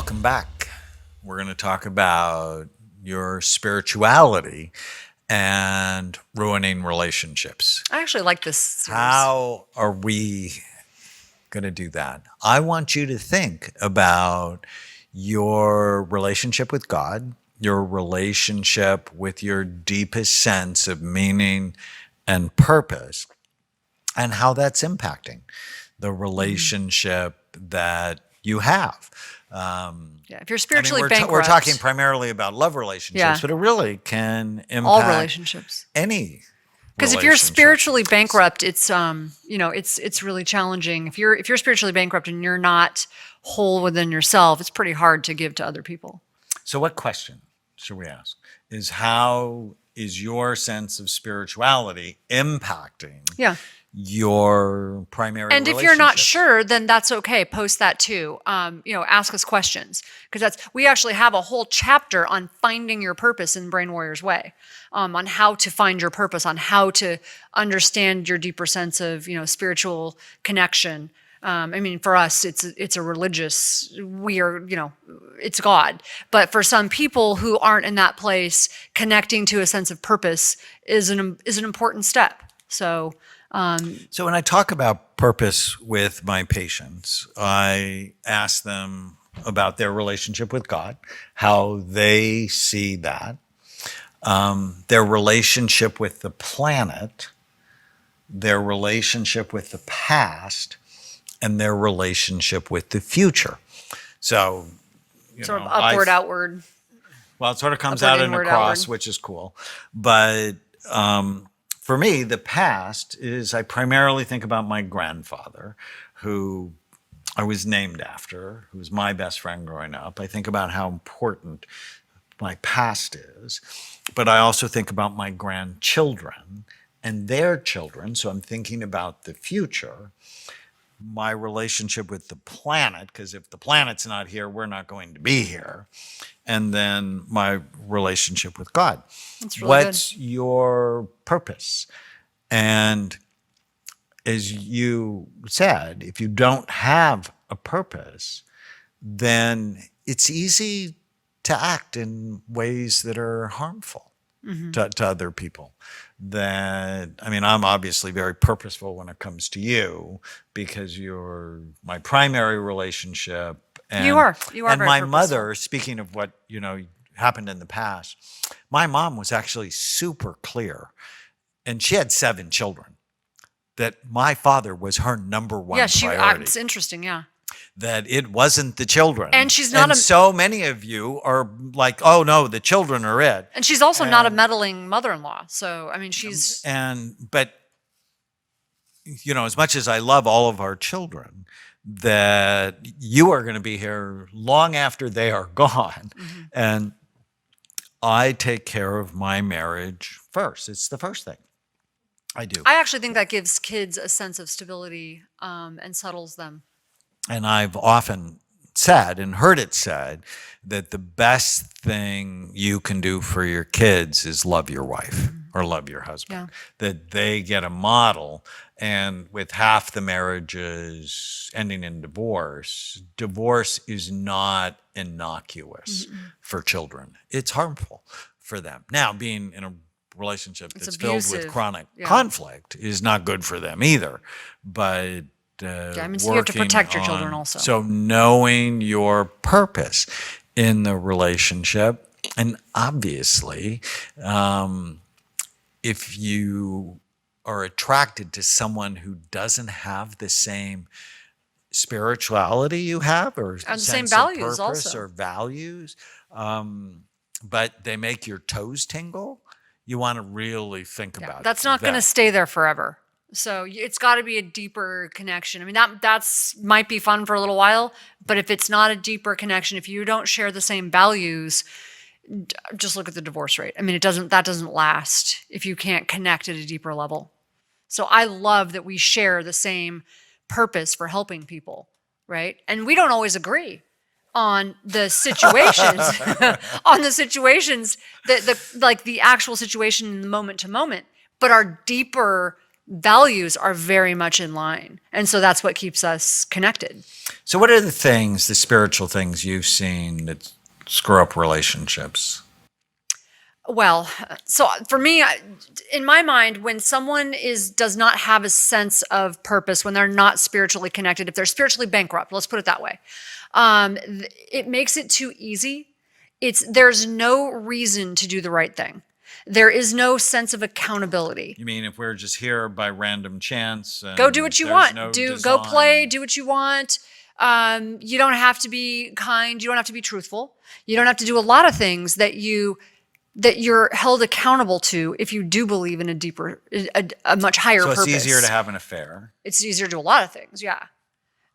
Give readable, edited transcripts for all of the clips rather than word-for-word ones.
Welcome back. We're going to talk about your spirituality and ruining relationships. I actually like this series. How are we going to do that? I want you to think about your relationship with God, your relationship with your deepest sense of meaning and purpose, and how that's impacting the relationship that you have. If you're spiritually bankrupt, we're talking primarily about love relationships, but it really can impact all relationships. Any. Because if you're spiritually bankrupt, it's it's really challenging. If you're spiritually bankrupt and you're not whole within yourself, it's pretty hard to give to other people. So what question should we ask? Is how is your sense of spirituality impacting your primary And if you're not sure, then that's okay. Post that too. Ask us questions, because we actually have a whole chapter on finding your purpose in Brain Warrior's Way, on how to find your purpose, on how to understand your deeper sense of spiritual connection. For us, it's a religious. We are, it's God. But for some people who aren't in that place, connecting to a sense of purpose is an important step. So when I talk about purpose with my patients, I ask them about their relationship with God, how they see that, their relationship with the planet, their relationship with the past, and their relationship with the future. So, sort of upward, outward. Well, it sort of comes out in a cross, which is cool. But for me, the past is I primarily think about my grandfather, who I was named after, who was my best friend growing up. I think about how important my past is, but I also think about my grandchildren and their children. So I'm thinking about the future, my relationship with the planet, because if the planet's not here, we're not going to be here. And then my relationship with God. That's really What's good. your purpose? And as you said, if you don't have a purpose, then it's easy to act in ways that are harmful to other people. I'm obviously very purposeful when it comes to you, because you're my primary relationship. And, you are and very my purposeful. mother, speaking of what happened in the past, my mom was actually super clear, and she had 7 children, that my father was her number one priority. It's interesting, that it wasn't the children. And she's not so many of you are like, oh no, the children are it. And she's also not a meddling mother-in-law. So, she's... But as much as I love all of our children, that you are going to be here long after they are gone. And I take care of my marriage first. It's the first thing I do. I actually think that gives kids a sense of stability and settles them. And I've often said and heard it said that the best thing you can do for your kids is love your wife or love your husband, that they get a model. And with half the marriages ending in divorce, divorce is not innocuous for children. It's harmful for them. Now, being in a relationship that's filled with chronic conflict is not good for them either. But you have to protect your children also. So knowing your purpose in the relationship, and obviously, if you are attracted to someone who doesn't have the same spirituality you have, or and sense same of values purpose also, or values, but they make your toes tingle, you want to really think about it. That's not going to stay there forever. So it's got to be a deeper connection. That's might be fun for a little while, but if it's not a deeper connection, if you don't share the same values, just look at the divorce rate. That doesn't last if you can't connect at a deeper level. So I love that we share the same purpose for helping people, right? And we don't always agree on the situations, the actual situation in the moment to moment, but our deeper values are very much in line. And so that's what keeps us connected. So what are the spiritual things you've seen that screw up relationships? Well, so for me, in my mind, when someone does not have a sense of purpose, when they're not spiritually connected, if they're spiritually bankrupt, let's put it that way, it makes it too easy. There's no reason to do the right thing. There is no sense of accountability. You mean if we're just here by random chance? Go do what you want. No Go play. Do what you want. You don't have to be kind. You don't have to be truthful. You don't have to do a lot of things that you're held accountable to if you do believe in a much higher purpose. So it's easier to have an affair. It's easier to do a lot of things, yeah.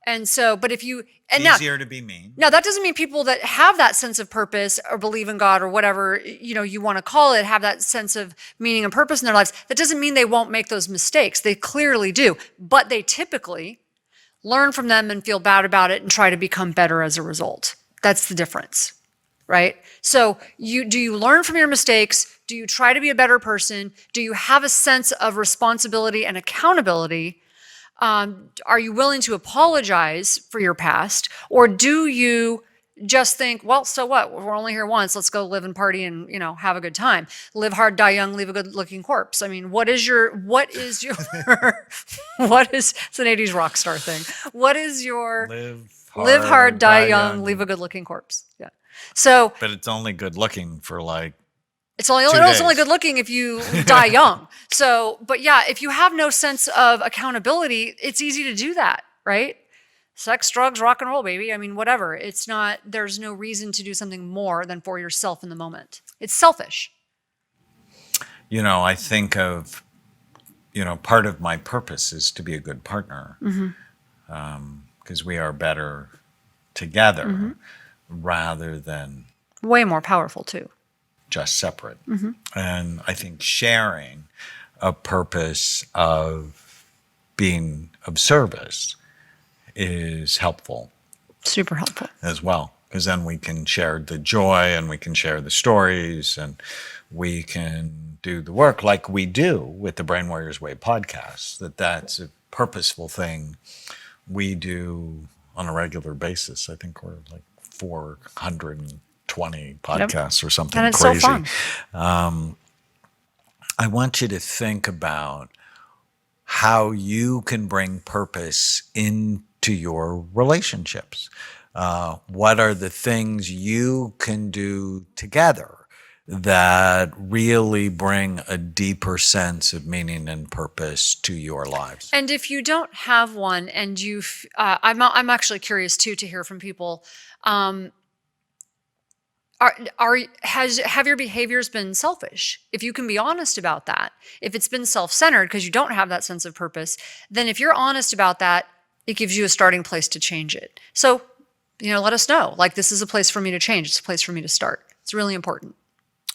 And so, but if you... And it's easier to be mean. Now, that doesn't mean people that have that sense of purpose or believe in God or whatever, you want to call it, have that sense of meaning and purpose in their lives. That doesn't mean they won't make those mistakes. They clearly do. But they typically learn from them and feel bad about it and try to become better as a result. That's the difference. Right? So do you learn from your mistakes? Do you try to be a better person? Do you have a sense of responsibility and accountability? Are you willing to apologize for your past? Or do you just think, well, so what? We're only here once. Let's go live and party and, have a good time. Live hard, die young, leave a good looking corpse. I mean, what is it's an 80s rock star thing. What is your live hard, die young, leave a good looking corpse? Yeah. So, but it's only good looking for it's only good looking if you die young. So, but yeah, if you have no sense of accountability, it's easy to do that, right? Sex, drugs, rock and roll, baby. I mean, whatever. There's no reason to do something more than for yourself in the moment. It's selfish. I think of, part of my purpose is to be a good partner. Because we are better together rather than way more powerful too. Just separate. And I think sharing a purpose of being of service is helpful. Super helpful. As well. Because then we can share the joy and we can share the stories and we can do the work like we do with the Brain Warriors Way podcast. That's a purposeful thing we do on a regular basis. I think we're 420 podcasts or something and it's crazy. So fun. I want you to think about how you can bring purpose into your relationships. What are the things you can do together that really bring a deeper sense of meaning and purpose to your lives? And if you don't have one, and I'm actually curious too to hear from people. Have your behaviors been selfish? If you can be honest about that, if it's been self-centered because you don't have that sense of purpose, then if you're honest about that, it gives you a starting place to change it. So, let us know. This is a place for me to change. It's a place for me to start. It's really important.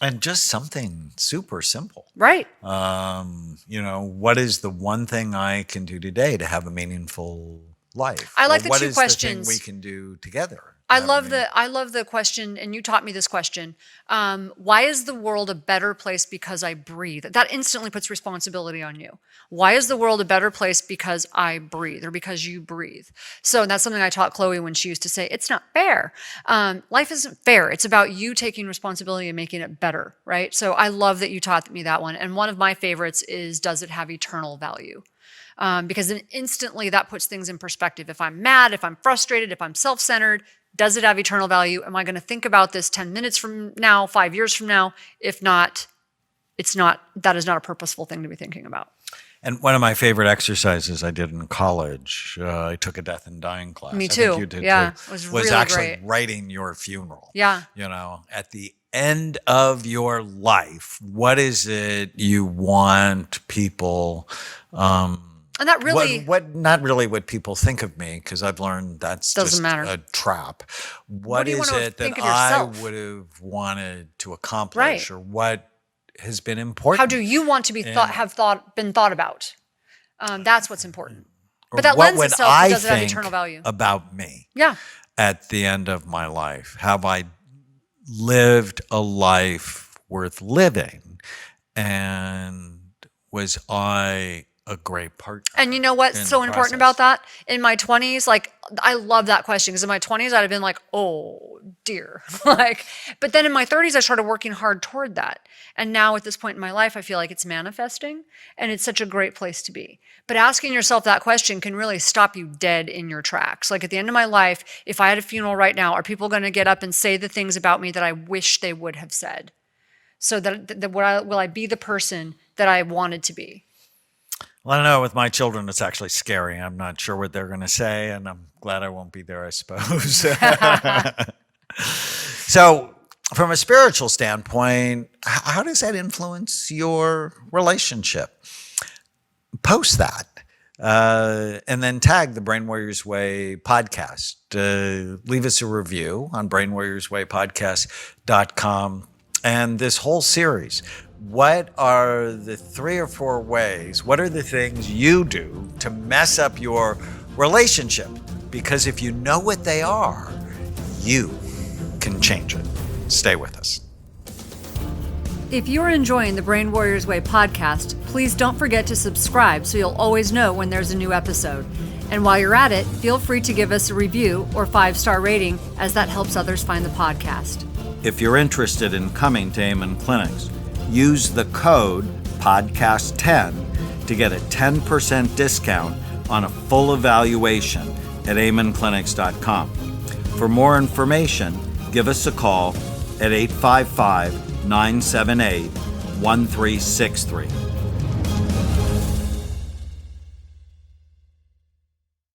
And just something super simple. Right. What is the one thing I can do today to have a meaningful life? I like the what two is questions the thing we can do together? I love the question, and you taught me this question. Why is the world a better place because I breathe? That instantly puts responsibility on you. Why is the world a better place because I breathe or because you breathe? So that's something I taught Chloe when she used to say, it's not fair. Life isn't fair. It's about you taking responsibility and making it better, right? So I love that you taught me that one. And one of my favorites is, does it have eternal value? Because then instantly that puts things in perspective. If I'm mad, if I'm frustrated, if I'm self-centered, does it have eternal value? Am I going to think about this 10 minutes from now, 5 years from now? If not, that is not a purposeful thing to be thinking about. And one of my favorite exercises I did in college, I took a death and dying class. Me too. I think you did yeah, too. It was really actually great. Writing your funeral. Yeah. At the end of your life, what is it you want people and that really not really what people think of me, because I've learned that's doesn't just matter. A trap. What is it that I would have wanted to accomplish, or what has been important? How do you want to be been thought about? That's what's important. But that what lends itself to, does it have eternal value? About me. Yeah. At the end of my life, have I lived a life worth living, and was I a great partner. And you know what's so important about that? In my 20s, like, I love that question, because in my 20s, I'd have been like, oh dear. Like, but then in my 30s, I started working hard toward that. And now at this point in my life, I feel like it's manifesting, and it's such a great place to be. But asking yourself that question can really stop you dead in your tracks. Like, at the end of my life, if I had a funeral right now, are people going to get up and say the things about me that I wish they would have said? So will I be the person that I wanted to be? Well, I don't know. With my children, it's actually scary. I'm not sure what they're going to say, and I'm glad I won't be there, I suppose. So, from a spiritual standpoint, how does that influence your relationship? Post that. And then tag the Brain Warriors Way podcast. Leave us a review on brainwarriorswaypodcast.com. And this whole series, what are the 3 or 4 ways, what are the things you do to mess up your relationship? Because if you know what they are, you can change it. Stay with us. If you're enjoying the Brain Warriors Way podcast, please don't forget to subscribe so you'll always know when there's a new episode. And while you're at it, feel free to give us a review or 5-star rating, as that helps others find the podcast. If you're interested in coming to Amen Clinics, use the code podcast10 to get a 10% discount on a full evaluation at amenclinics.com. For more information, give us a call at 855-978-1363.